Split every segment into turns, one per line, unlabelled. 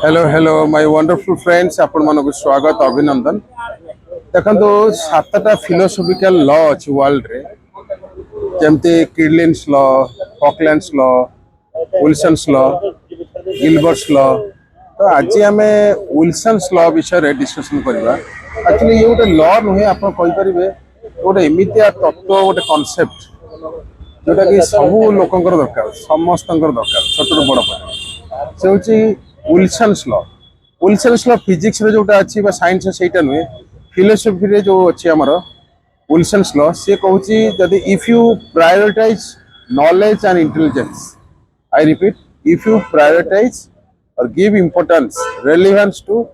Hello my wonderful friends आपण मानक स्वागत अभिनंदन। देखो सातटा फिलोसॉफिकल लॉ अच्छी वर्ल्ड रे जमती Kidlin's law, Falkland's law, Wilson's law, Gilbert's law. तो आज आम विल्सन्स लॉ विषय डिस्कशन करवा। एक्चुअली ये गोटे लॉ नुहे आप कहींपर गोटे एमतिया तत्व गोटे कॉन्सेप्ट जोटा कि सब लोकंर दरकार समस्त दरकार छोट बड़ से हूँ Wilson's law. Wilson's law physics रे जोटा अच्छी साइंस सेटा नुहे फिलोसफी रे जो अच्छी आमर विल्सन्स लॉ सी कहूँ जदि if you prioritise knowledge and intelligence, I repeat, if you prioritise और give importance relevance to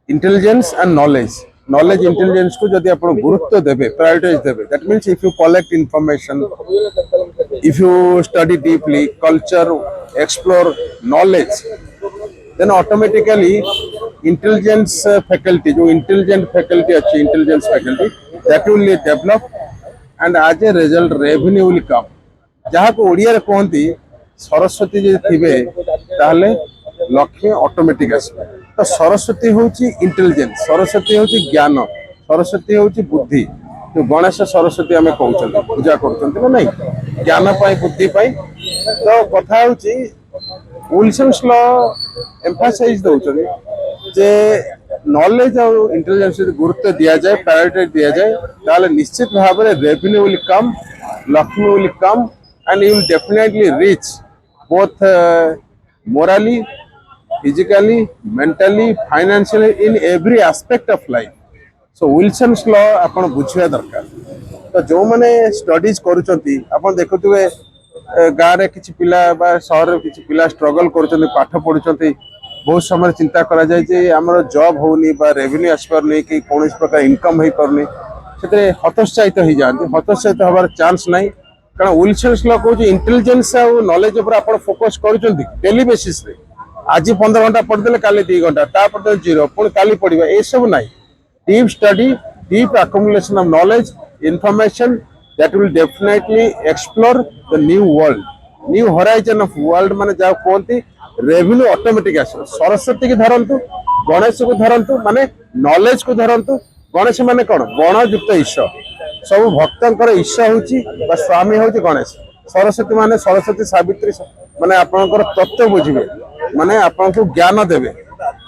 intelligence and knowledge intelligence को जदि आप गुरुत्व देवे प्रायोरिटाइज देवे, that means if you collect information, if you study deeply culture, explore knowledge, then automatically intelligence faculty जो intelligent faculty अच्छी intelligence faculty that will develop and as a result revenue will come। जहाँ को ओडिया रे कहती सरस्वती जे थिबे ताहले Lakshmi automatic आसबे। तो सरस्वती होची intelligence, Saraswati होची ज्ञान, सरस्वती होची बुद्धि। जो गणेश सरस्वती आम कहते पूजा कर नहीं ज्ञान बुद्धि तो कथा विल्सन्स लॉ एम्फासाइज दौरान जे नॉलेज और इंटेलिजेंस गुरुत्व दि जाए, प्रायोरिटी दि जाए, ताले निश्चित भाव में revenue will come, Lakshmi will come and you will definitely reach both morally, physically, mentally, financially in every aspect of life. So Wilson's law आपण बुझिया दरकार। तो जो मैंने स्टडीज करुचंती आपण देखुथिबे गाँव रे किछि पिला बा शहर रे किछि पिला स्ट्रगल करुचंती, पाठ पढुचंती, बहुत समय चिंता करा जाय जे हमर जॉब होनी बा रेवेन्यू आसपार नहीं कि कौन प्रकार इनकम हो पारनी, से हतोत्साहित हो जाती। हतोत्साहित हबार चांस नहीं, कारण विल्सन्स लॉ कहूँ इंटेलिजेंस और नॉलेज उपर आपण फोकस करुचंती डेली बेसिस रे। आज 15 घंटा पढ़देले काली 2 घंटा तापर जीरो पुणी काली पढ़ा, ये सब नहीं। Deep study, deep accumulation of knowledge, information that will definitely explore the new world, new horizon of world। माने जाओ कहती रेवेन्यू ऑटोमेटिक आसो। सरस्वती की धरतु, गणेश को धरतु, माने नॉलेज को धरतु। गणेश माने कौन? गणयुक्त ईश्वर, सब भक्तंकर ईश्वर होची बा स्वामी होची गणेश। सरस्वती माने सरस्वती सावित्री, माने आपनकर तत्व बुझिबे, माने आपनको ज्ञान देवे।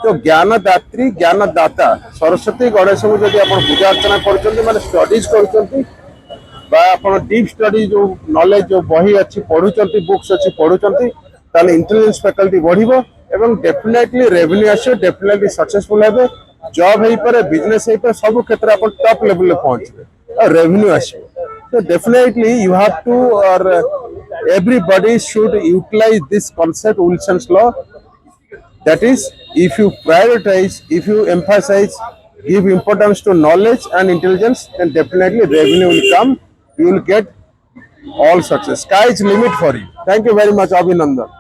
तो ज्ञानदात्री ज्ञानदाता सरस्वती गणेश को जब आप पूजा अर्चना कर स्टडीज कर डीप स्टडी जो नॉलेज जो बही अच्छी पढ़ुंट बुक्स अच्छी पढ़ुंट इंटेलिजेंस फैकल्टी बढ़िबो एवं डेफिनेटली रेवेन्यू आसो, डेफिनेटली सक्सेसफुल हेबे, जॉब हो पारे, बिजनेस हो पारे, सब क्षेत्र आप टॉप लेवल में पहुंचे और रेवेन्यू आसो। तो डेफिनेटली यू हैव टू और everybody should utilise this concept Wilson's law. That is, if you prioritize, if you emphasize, give importance to knowledge and intelligence, then definitely revenue will come. You will get all success. Sky is limit for you. Thank you very much, Abhinandan.